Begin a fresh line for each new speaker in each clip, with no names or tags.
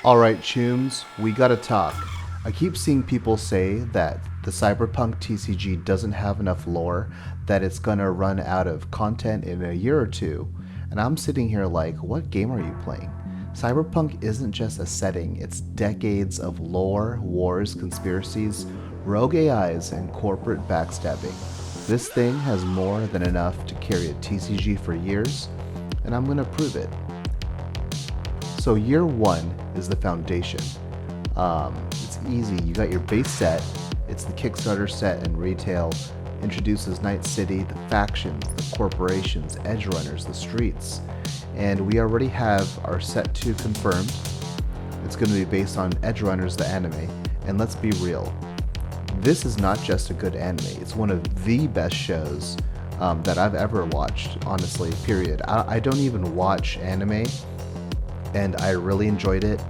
Alright, Chooms, we gotta talk. I keep seeing people say that the Cyberpunk TCG doesn't have enough lore, that it's gonna run out of content in a year or two, and I'm sitting here like, what game are you playing? Cyberpunk isn't just a setting, it's decades of lore, wars, conspiracies, rogue AIs, and corporate backstabbing. This thing has more than enough to carry a TCG for years, and I'm gonna prove it. So year one is the foundation. It's easy. You got your base set. It's the Kickstarter set and retail. Introduces Night City, the factions, the corporations, Edgerunners, the streets. And we already have our set 2 confirmed. It's going to be based on Edgerunners, the anime. And let's be real. This is not just a good anime. It's one of the best shows that I've ever watched, honestly, period. I don't even watch anime, and I really enjoyed it.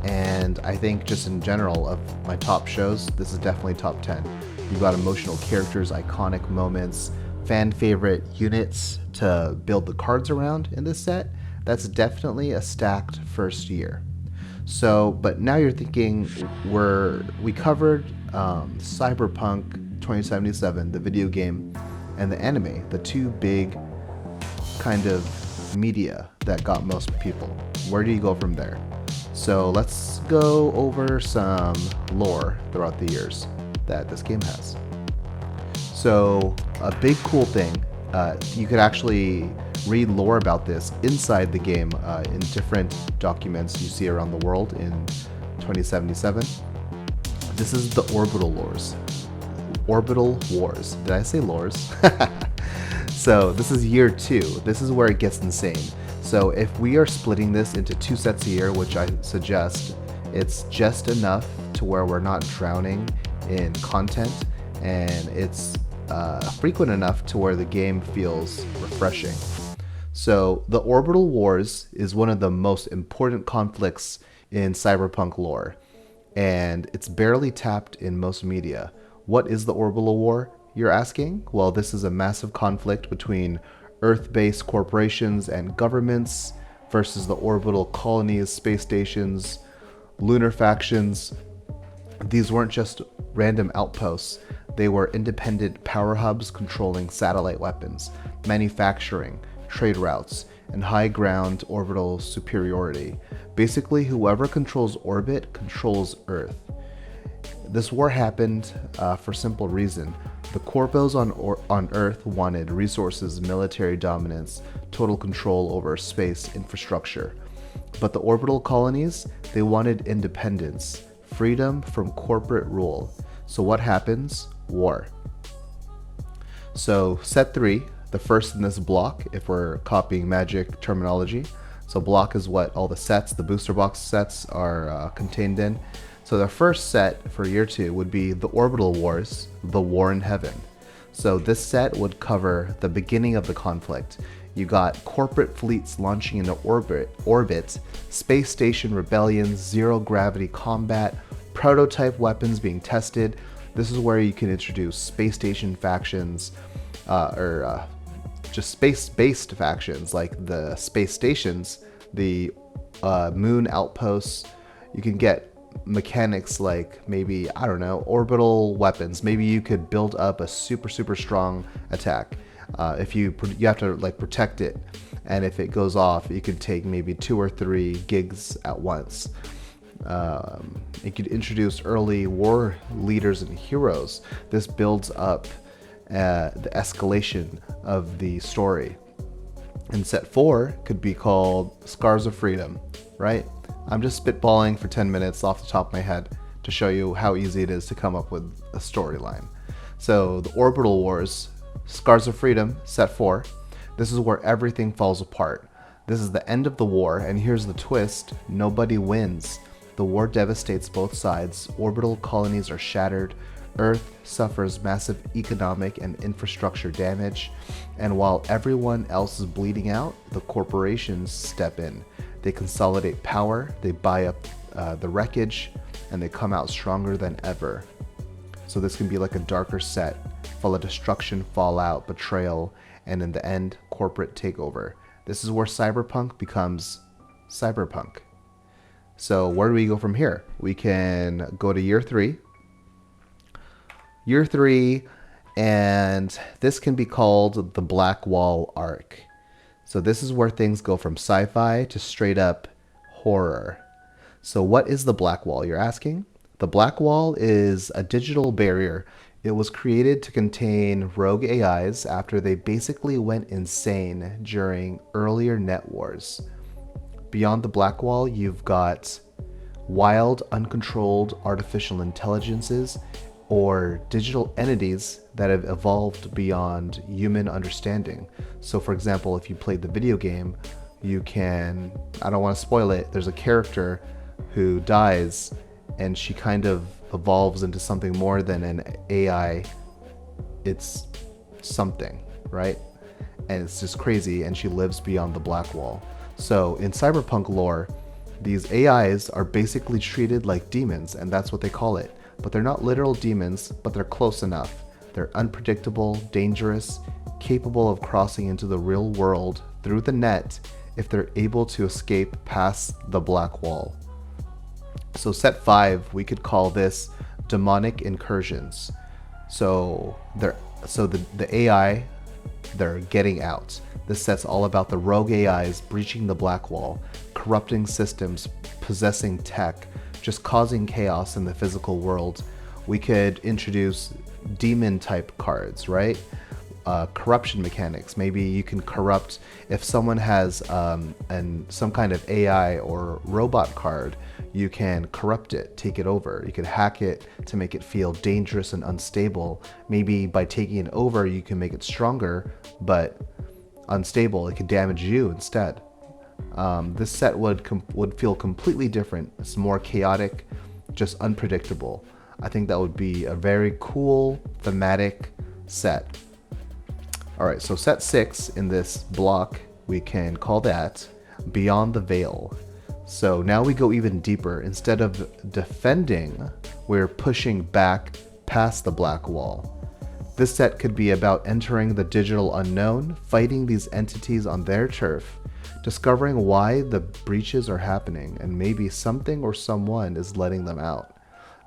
And I think just in general of my top shows, this is definitely top 10. You've got emotional characters, iconic moments, fan favorite units to build the cards around in this set. That's definitely a stacked first year. So, but now you're thinking we covered Cyberpunk 2077, the video game, and the anime, the two big kind of media that got most people. Where do you go from there? So let's go over some lore throughout the years that this game has. So a big cool thing, you could actually read lore about this inside the game in different documents you see around the world in 2077. This is the Orbital Wars. Orbital Wars. Did I say lores? So this is year 2. This is where it gets insane. So if we are splitting this into 2 sets a year, which I suggest, it's just enough to where we're not drowning in content, and it's frequent enough to where the game feels refreshing. So the Orbital Wars is one of the most important conflicts in cyberpunk lore, and it's barely tapped in most media. What is the Orbital War, you're asking? Well, this is a massive conflict between Earth-based corporations and governments versus the orbital colonies, space stations, lunar factions. These weren't just random outposts. They were independent power hubs controlling satellite weapons, manufacturing, trade routes, and high ground orbital superiority. Basically, whoever controls orbit controls Earth. This war happened for simple reason. The corpos on Earth wanted resources, military dominance, total control over space infrastructure. But the orbital colonies, they wanted independence, freedom from corporate rule. So what happens? War. So set 3, the first in this block, if we're copying Magic terminology. So block is what all the sets, the booster box sets are contained in. So the first set for year 2 would be the Orbital Wars, the War in Heaven. So this set would cover the beginning of the conflict. You got corporate fleets launching into orbit, space station rebellions, zero gravity combat, prototype weapons being tested. This is where you can introduce space station factions, or just space-based factions like the space stations, the moon outposts. You can get mechanics like maybe, I don't know, orbital weapons. Maybe you could build up a super strong attack. If you have to like protect it, and if it goes off, you could take maybe 2 or 3 gigs at once. You could introduce early war leaders and heroes. This builds up the escalation of the story. And set 4 could be called Scars of Freedom, right? I'm just spitballing for 10 minutes off the top of my head to show you how easy it is to come up with a storyline. So the Orbital Wars, Scars of Freedom, set 4. This is where everything falls apart. This is the end of the war, and here's the twist: nobody wins. The war devastates both sides. Orbital colonies are shattered. Earth suffers massive economic and infrastructure damage. And while everyone else is bleeding out, the corporations step in. They consolidate power, they buy up the wreckage, and they come out stronger than ever. So this can be like a darker set, full of destruction, fallout, betrayal, and in the end, corporate takeover. This is where cyberpunk becomes cyberpunk. So where do we go from here? We can go to year 3. Year 3, and this can be called the Black Wall arc. So this is where things go from sci-fi to straight up horror. So what is the Black Wall, you're asking? The Black Wall is a digital barrier. It was created to contain rogue AIs after they basically went insane during earlier net wars. Beyond the Black Wall, you've got wild, uncontrolled artificial intelligences or digital entities that have evolved beyond human understanding. So for example, if you played the video game, you can, I don't want to spoil it, there's a character who dies and she kind of evolves into something more than an AI. It's something, right? And it's just crazy, and she lives beyond the Black Wall. So in Cyberpunk lore, these AIs are basically treated like demons, and that's what they call it. But they're not literal demons, but they're close enough. They're unpredictable, dangerous, capable of crossing into the real world through the net if they're able to escape past the Black Wall. So set 5, we could call this demonic incursions. So the AI, they're getting out. This set's all about the rogue AIs breaching the Black Wall, corrupting systems, possessing tech, just causing chaos in the physical world. We could introduce demon type cards, right? Corruption mechanics. Maybe you can corrupt if someone has some kind of AI or robot card. You can corrupt it, take it over. You could hack it to make it feel dangerous and unstable. Maybe by taking it over, you can make it stronger, but unstable. It could damage you instead. This set would feel completely different. It's more chaotic, just unpredictable. I think that would be a very cool thematic set. Alright, so set 6 in this block, we can call that Beyond the Veil. So now we go even deeper. Instead of defending, we're pushing back past the Black Wall. This set could be about entering the digital unknown, fighting these entities on their turf, discovering why the breaches are happening, and maybe something or someone is letting them out.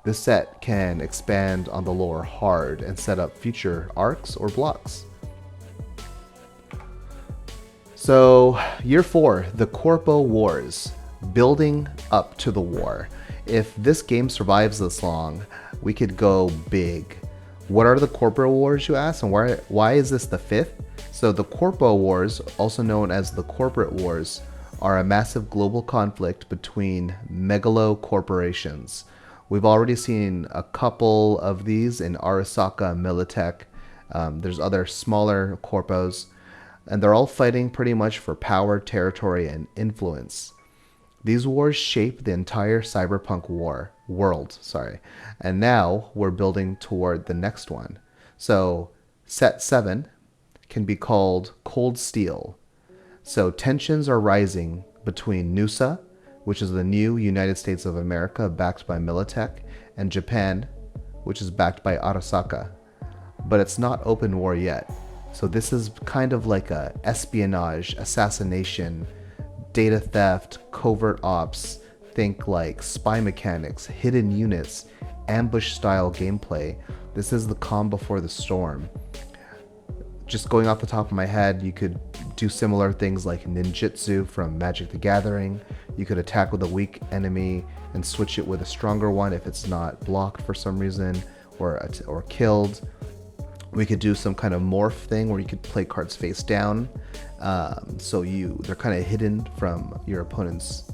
This set can expand on the lore hard and set up future arcs or blocks. So, year 4, the Corpo Wars, building up to the war. If this game survives this long, we could go big. What are the Corpo Wars, you ask, and why is this the 5th? So the Corpo Wars, also known as the Corporate Wars, are a massive global conflict between megalo corporations. We've already seen a couple of these in Arasaka, Militech. There's other smaller corpos, and they're all fighting pretty much for power, territory, and influence. These wars shape the entire Cyberpunk world, and now we're building toward the next one. So set 7 can be called Cold Steel. So tensions are rising between Nusa, which is the new United States of America backed by Militech, and Japan, which is backed by Arasaka. But it's not open war yet. So this is kind of like a espionage, assassination, data theft, covert ops. Think like spy mechanics, hidden units, ambush style gameplay. This is the calm before the storm. Just going off the top of my head, you could do similar things like ninjutsu from Magic the Gathering. You could attack with a weak enemy and switch it with a stronger one if it's not blocked for some reason or killed. We could do some kind of morph thing where you could play cards face down, so they're kind of hidden from your opponent's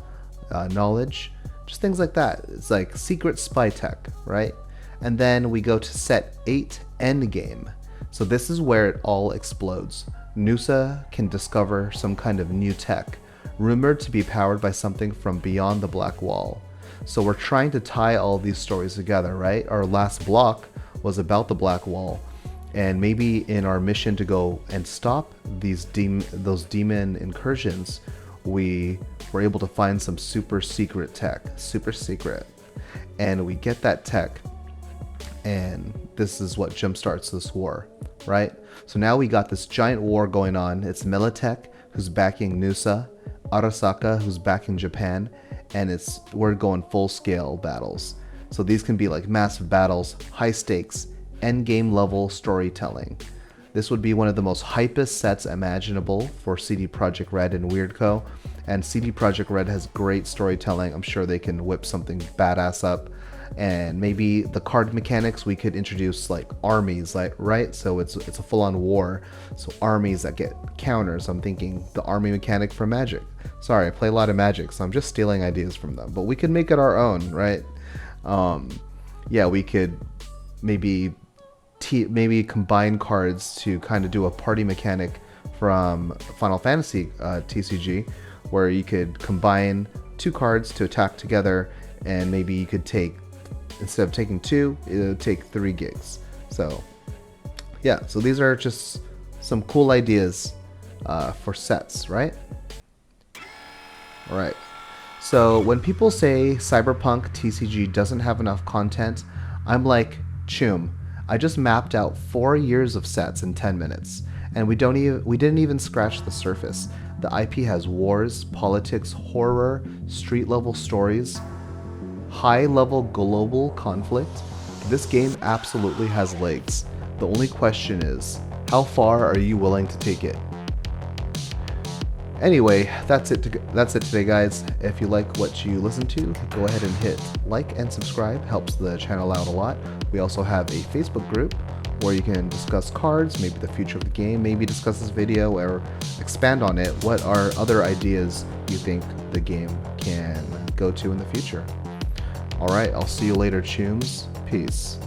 knowledge. Just things like that. It's like secret spy tech, right? And then we go to set 8, Endgame. So this is where it all explodes. Nusa can discover some kind of new tech, rumored to be powered by something from beyond the Black Wall. So we're trying to tie all these stories together, right? Our last block was about the Black Wall. And maybe in our mission to go and stop those demon incursions, we were able to find some super secret tech, and we get that tech, and this is what jumpstarts this war, right? So now we got this giant war going on. It's Militech who's backing Nusa, Arasaka who's backing Japan, and we're going full scale battles. So these can be like massive battles, high stakes, end game level storytelling. This would be one of the most hypest sets imaginable for CD Projekt Red and WeirdCo. And CD Projekt Red has great storytelling. I'm sure they can whip something badass up. And maybe the card mechanics, we could introduce like armies, like, right? So it's a full-on war. So armies that get counters. I'm thinking the army mechanic for Magic. Sorry, I play a lot of Magic, so I'm just stealing ideas from them. But we could make it our own, right? Yeah, we could maybe combine cards to kind of do a party mechanic from Final Fantasy TCG, where you could combine 2 cards to attack together, and maybe you could take, instead of taking 2, it would take 3 gigs. So yeah, so these are just some cool ideas for sets, right? All right. So when people say Cyberpunk TCG doesn't have enough content, I'm like, choom. I just mapped out 4 years of sets in 10 minutes, and we didn't even scratch the surface. The IP has wars, politics, horror, street level stories, high level global conflict. This game absolutely has legs. The only question is, how far are you willing to take it? Anyway, that's it today, guys. If you like what you listen to, go ahead and hit like and subscribe. Helps the channel out a lot. We also have a Facebook group where you can discuss cards, maybe the future of the game, maybe discuss this video or expand on it. What are other ideas you think the game can go to in the future? Alright, I'll see you later, chooms. Peace.